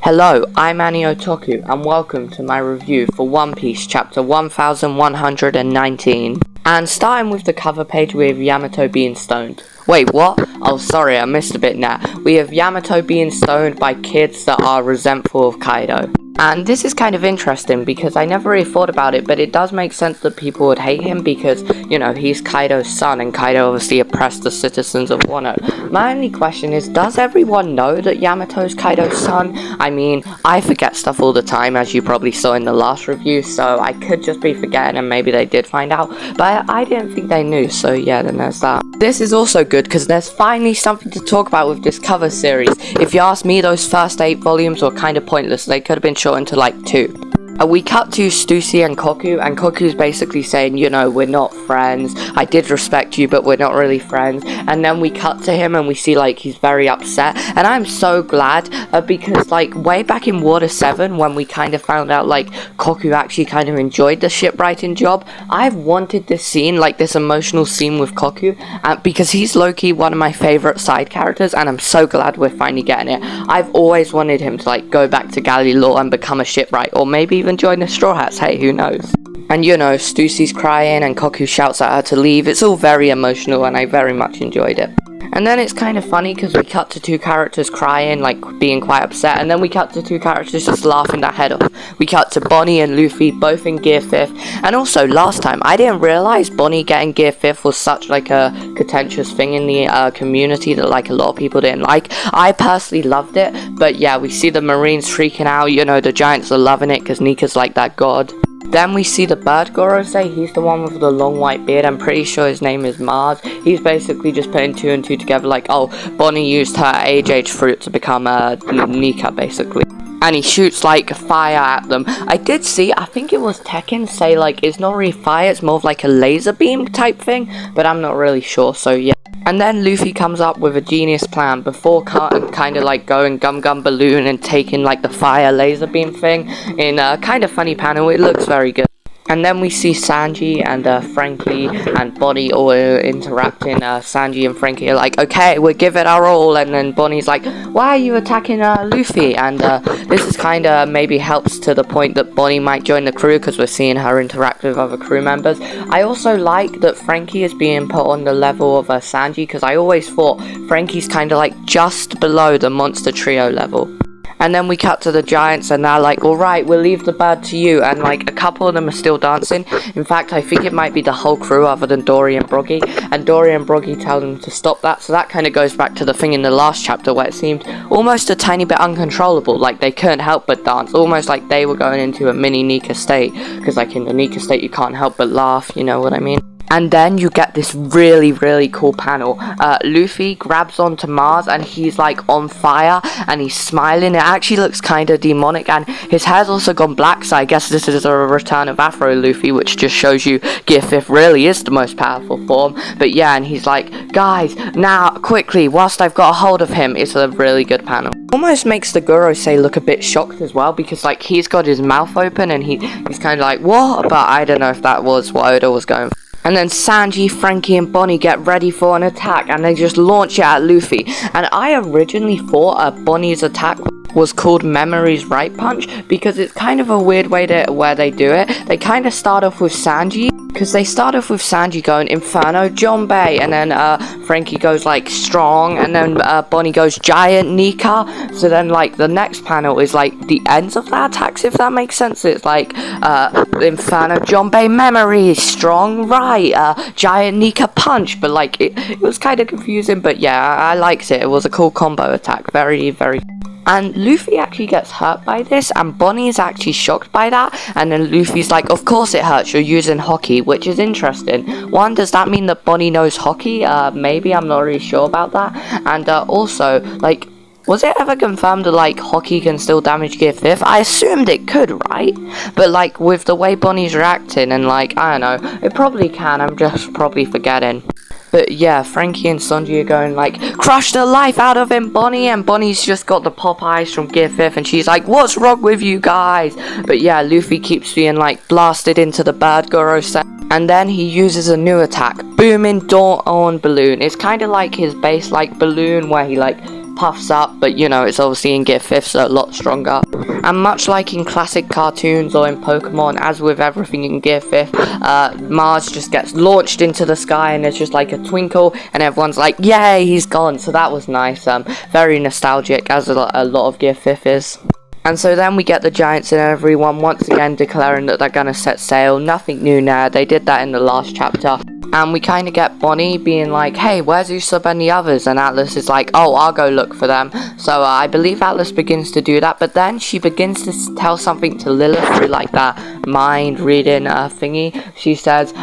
Hello, I'm Annie Otoku, and welcome to my review for One Piece chapter 1119. And starting with the cover page, we have Yamato being stoned. Wait, what? Oh, sorry, I missed a bit now. We have Yamato being stoned by kids that are resentful of Kaido. And this is kind of interesting because I never really thought about it, but it does make sense that people would hate him because, you know, he's Kaido's son, and Kaido obviously oppressed the citizens of Wano. My only question is, does everyone know that Yamato's Kaido's son? I mean, I forget stuff all the time, as you probably saw in the last review, so I could just be forgetting and maybe they did find out, but I didn't think they knew, so yeah, then there's that. This is also good because there's finally something to talk about with this cover series. If you ask me, those first 8 volumes were kind of pointless. They could have been short into like 2. We cut to Stussy and Koku's basically saying, you know, we're not friends, I did respect you, but we're not really friends. And then we cut to him and we see, like, he's very upset. And I'm so glad, because, like, way back in Water 7, when we kind of found out, like, Koku actually kind of enjoyed the shipwriting job, I've wanted this scene, like, this emotional scene with Koku, because he's low-key one of my favourite side characters, and I'm so glad we're finally getting it. I've always wanted him to, like, go back to Galilor and become a shipwright, or maybe even join the Straw Hats, hey, who knows. And you know, Stussy's crying and Koku shouts at her to leave. It's all very emotional and I very much enjoyed it. And then it's kind of funny because we cut to 2 characters crying, like being quite upset, and then we cut to 2 characters just laughing their head off. We cut to Bonnie and Luffy both in Gear 5th, and also last time I didn't realize Bonnie getting Gear 5th was such like a contentious thing in the community that like a lot of people didn't like. I personally loved it, but yeah, we see the Marines freaking out, you know, the Giants are loving it because Nika's like that god. Then we see the bird Gorosei. He's the one with the long white beard. I'm pretty sure his name is Mars. He's basically just putting 2 and 2 together like, oh, Bonnie used her age fruit to become Nika, basically. And he shoots like fire at them. I did see, I think it was Tekken say like, it's not really fire, it's more of like a laser beam type thing, but I'm not really sure, so yeah. And then Luffy comes up with a genius plan before kind of like going Gum Gum Balloon and taking like the fire laser beam thing in a kind of funny panel. It looks very good. And then we see Sanji and Frankie and Bonnie all interacting. Sanji and Frankie are like, okay, we'll give it our all. And then Bonnie's like, why are you attacking Luffy? And this is kind of maybe helps to the point that Bonnie might join the crew because we're seeing her interact with other crew members. I also like that Frankie is being put on the level of Sanji because I always thought Frankie's kind of like just below the Monster Trio level. And then we cut to the Giants and they're like, alright, we'll leave the bird to you. And like a couple of them are still dancing. In fact, I think it might be the whole crew other than Dory and Broggy. And Dory and Broggy tell them to stop that. So that kind of goes back to the thing in the last chapter where it seemed almost a tiny bit uncontrollable. Like they couldn't help but dance. Almost like they were going into a mini Nika state. Because like in the Nika state you can't help but laugh, you know what I mean? And then you get this really, really cool panel. Luffy grabs onto Mars and he's like on fire and he's smiling. It actually looks kind of demonic and his hair's also gone black, so I guess this is a return of Afro Luffy, which just shows you Gear 5th really is the most powerful form. But yeah, and he's like, guys, now, quickly, whilst I've got a hold of him. It's a really good panel. Almost makes the Gorosei look a bit shocked as well because like he's got his mouth open and he's kind of like, what? But I don't know if that was what Oda was going for. And then Sanji, Frankie and Bonnie get ready for an attack and they just launch it at Luffy. And I originally thought Bonnie's attack was called Memory's Right Punch because it's kind of a weird way where they do it. They kind of start off with Sanji because they start off with Sanji going Inferno Jonbei, and then Frankie goes like strong, and then Bonnie goes Giant Nika. So then like the next panel is like the ends of their attacks, if that makes sense. It's like Inferno Jonbei Memory, strong right, Giant Nika Punch, but like it was kind of confusing, but yeah, I liked it. It was a cool combo attack, very, very. And Luffy actually gets hurt by this, and Bonnie is actually shocked by that, and then Luffy's like, of course it hurts, you're using hockey, which is interesting. One, does that mean that Bonnie knows hockey? Maybe, I'm not really sure about that. And also, like, was it ever confirmed that, like, hockey can still damage Gear 5th? I assumed it could, right? But, like, with the way Bonnie's reacting and, like, I don't know, it probably can, I'm just probably forgetting. But yeah, Frankie and Sanji are going like, crush the life out of him, Bonnie. And Bonnie's just got the pop eyes from Gear 5th and she's like, what's wrong with you guys? But yeah, Luffy keeps being like blasted into the bird Gorosei. And then he uses a new attack, Booming Dawn Balloon. It's kind of like his base like balloon where he like puffs up, but you know, it's obviously in Gear 5th, so a lot stronger. And much like in classic cartoons or in Pokemon, as with everything in Gear 5th, Mars just gets launched into the sky and there's just like a twinkle and everyone's like, yay, he's gone. So that was nice, very nostalgic, as a lot of Gear 5th is. And so then we get the Giants and everyone once again declaring that they're going to set sail. Nothing new now, they did that in the last chapter. And we kind of get Bonnie being like, hey, where's Usopp and the others? And Atlas is like, oh, I'll go look for them. So I believe Atlas begins to do that. But then she begins to tell something to Lilith through like that mind reading thingy. She says,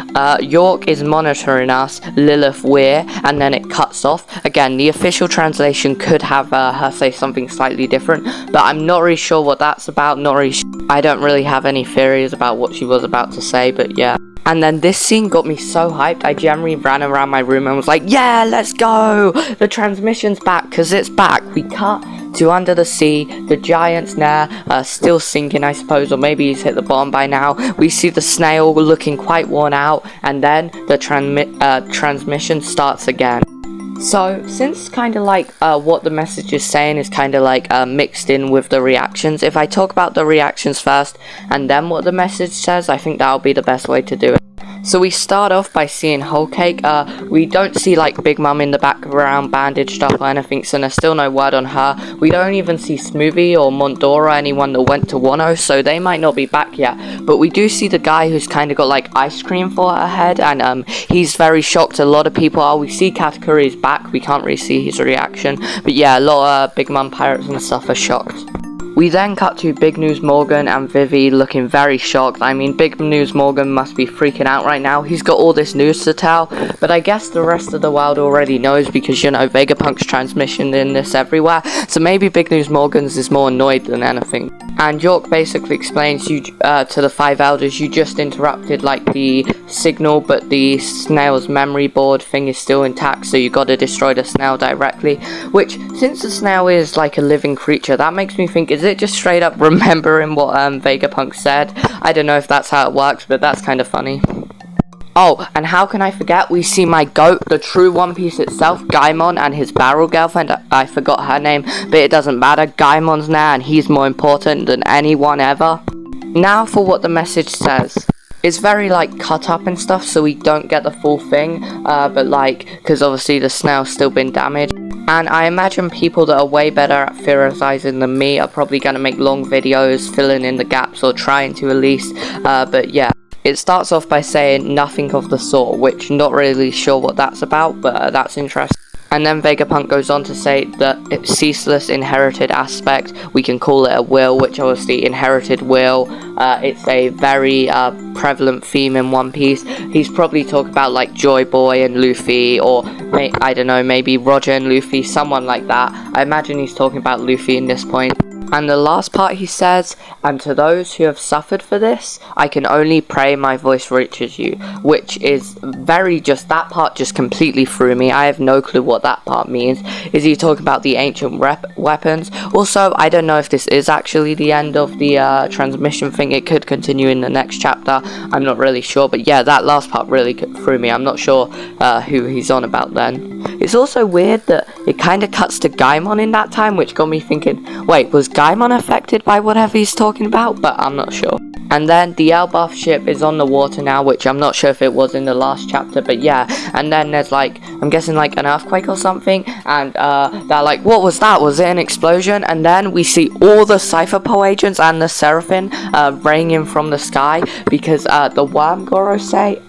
York is monitoring us, Lilith we're. And then it cuts off. Again, the official translation could have her say something slightly different. But I'm not really sure what that's about. I don't really have any theories about what she was about to say. But yeah. And then this scene got me so hyped, I generally ran around my room and was like, yeah, let's go! The transmission's back, because it's back. We cut to under the sea, the Giant's there, still sinking, I suppose, or maybe he's hit the bottom by now. We see the snail looking quite worn out, and then the transmission starts again. So, since kind of like what the message is saying is kind of like mixed in with the reactions, if I talk about the reactions first and then what the message says, I think that'll be the best way to do it. So we start off by seeing Whole Cake. We don't see like Big Mum in the background bandaged up or anything, so there's still no word on her. We don't even see Smoothie or Mondora, anyone that went to Wano, so they might not be back yet. But we do see the guy who's kind of got like ice cream for her head, and he's very shocked. A lot of people are. We see Katakuri's back. We can't really see his reaction, but yeah, a lot of Big Mum pirates and stuff are shocked. We then cut to Big News Morgan and Vivi looking very shocked. I mean, Big News Morgan must be freaking out right now. He's got all this news to tell, but I guess the rest of the world already knows because, you know, Vegapunk's transmission in this everywhere. So maybe Big News Morgan's is more annoyed than anything. And York basically explains to the five elders, you just interrupted like the signal, but the snail's memory board thing is still intact, so you gotta destroy the snail directly. Which, since the snail is like a living creature, that makes me think, is it just straight up remembering what Vegapunk said? I don't know if that's how it works, but that's kind of funny. Oh, and how can I forget? We see my goat, the true One Piece itself, Gaimon, and his barrel girlfriend. I forgot her name, but it doesn't matter. Gaimon's now, and he's more important than anyone ever. Now for what the message says. It's very like cut up and stuff, so we don't get the full thing, but like, because obviously the snail's still been damaged. And I imagine people that are way better at theorizing than me are probably going to make long videos filling in the gaps or trying to at least, but yeah. It starts off by saying nothing of the sort, which not really sure what that's about, but that's interesting. And then Vegapunk goes on to say that it's ceaseless inherited aspect, we can call it a will, which obviously inherited will, it's a very prevalent theme in One Piece. He's probably talking about like Joy Boy and Luffy, or I don't know, maybe Roger and Luffy, someone like that. I imagine he's talking about Luffy in this point. And the last part he says, and to those who have suffered for this, I can only pray my voice reaches you, which is very just, that part just completely threw me. I have no clue what that part means. Is he talking about the ancient weapons? Also, I don't know if this is actually the end of the transmission thing. It could continue in the next chapter. I'm not really sure, but yeah, that last part really threw me. I'm not sure who he's on about then. It's also weird that it kind of cuts to Gaimon in that time, which got me thinking, wait, was Gaimon affected by whatever he's talking about? But I'm not sure. And then the Elbaf ship is on the water now, which I'm not sure if it was in the last chapter, but yeah. And then there's like, I'm guessing like an earthquake or something, and they're like, what was that? Was it an explosion? And then we see all the Cypher Po agents and the Seraphim raining from the sky, because the Worm Gorosei,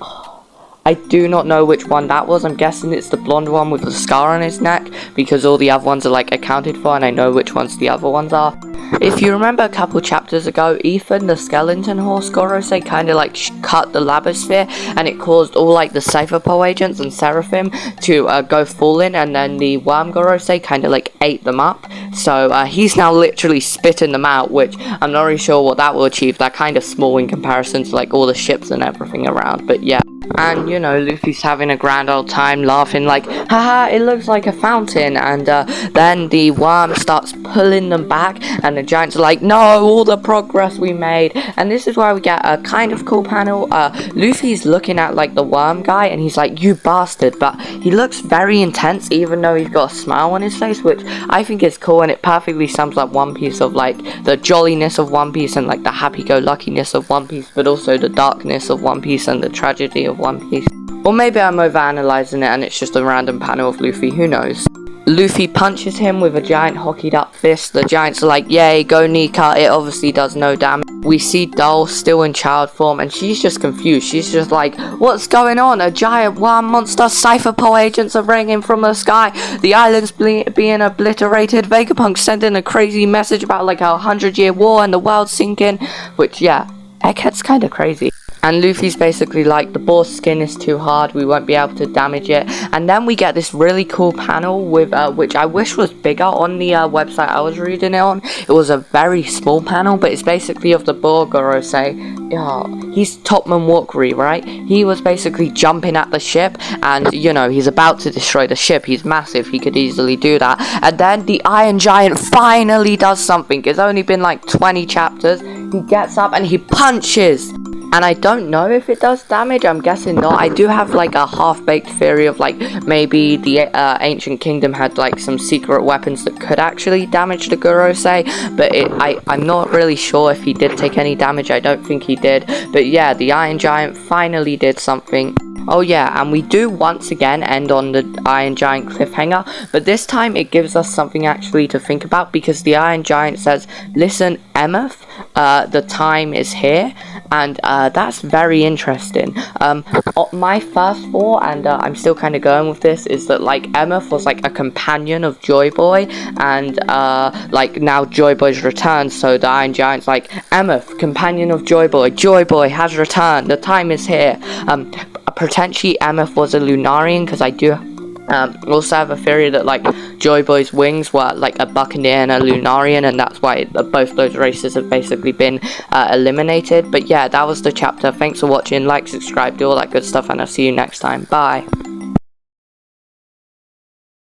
I do not know which one that was. I'm guessing it's the blonde one with the scar on his neck, because all the other ones are like accounted for and I know which ones the other ones are. If you remember a couple chapters ago, Ethan, the skeleton horse Gorosei, kind of like cut the Labosphere, and it caused all like the Cypher Po agents and Seraphim to go falling, and then the Worm Gorosei kind of like ate them up. So he's now literally spitting them out, which I'm not really sure what that will achieve. They're kind of small in comparison to like all the ships and everything around, but yeah. And, you know, Luffy's having a grand old time laughing like, haha, it looks like a fountain. And then the worm starts pulling them back. And and the Giants are like, no, all the progress we made. And this is where we get a kind of cool panel. Luffy's looking at like the worm guy, and he's like, you bastard, but he looks very intense even though he's got a smile on his face, which I think is cool, and it perfectly sums up One Piece of like the jolliness of One Piece and like the happy-go-luckiness of One Piece, but also the darkness of One Piece and the tragedy of One Piece. Or maybe I'm overanalyzing it and it's just a random panel of Luffy, who knows. Luffy punches him with a giant hockeyed up fist. The Giants are like, yay, go Nika, it obviously does no damage. We see Doll still in child form, and she's just confused. She's just like, what's going on? A giant worm monster, Cypher Pole agents are raining from the sky, the island's being obliterated, Vegapunk sending a crazy message about like a 100-year war and the world sinking, which, yeah, Egghead's kinda crazy. And Luffy's basically like, the boar's skin is too hard, we won't be able to damage it. And then we get this really cool panel with, which I wish was bigger on the website I was reading it on. It was a very small panel, but it's basically of the boar Gorosei. He's Topman Walkery, right? He was basically jumping at the ship, and, you know, he's about to destroy the ship. He's massive, he could easily do that. And then the Iron Giant finally does something. It's only been like 20 chapters. He gets up and he punches. And I don't know if it does damage, I'm guessing not. I do have like a half-baked theory of like maybe the Ancient Kingdom had like some secret weapons that could actually damage the Gorosei, but I'm not really sure if he did take any damage. I don't think he did. But yeah, the Iron Giant finally did something. Oh yeah, and we do once again end on the Iron Giant cliffhanger, but this time it gives us something actually to think about, because the Iron Giant says, listen, Emeth, the time is here, and that's very interesting. My first thought, and I'm still kind of going with this, is that like Emeth was like a companion of Joy Boy, and like now Joy Boy's returned, so the Iron Giant's like, Emeth, companion of Joy Boy has returned, the time is here. Potentially Emeth was a Lunarian, because I do also have a theory that like Joy Boy's wings were like a Buccaneer and a Lunarian, and that's why both those races have basically been eliminated. But yeah, that was the chapter. Thanks for watching, like, subscribe, do all that good stuff, and I'll see you next time. Bye.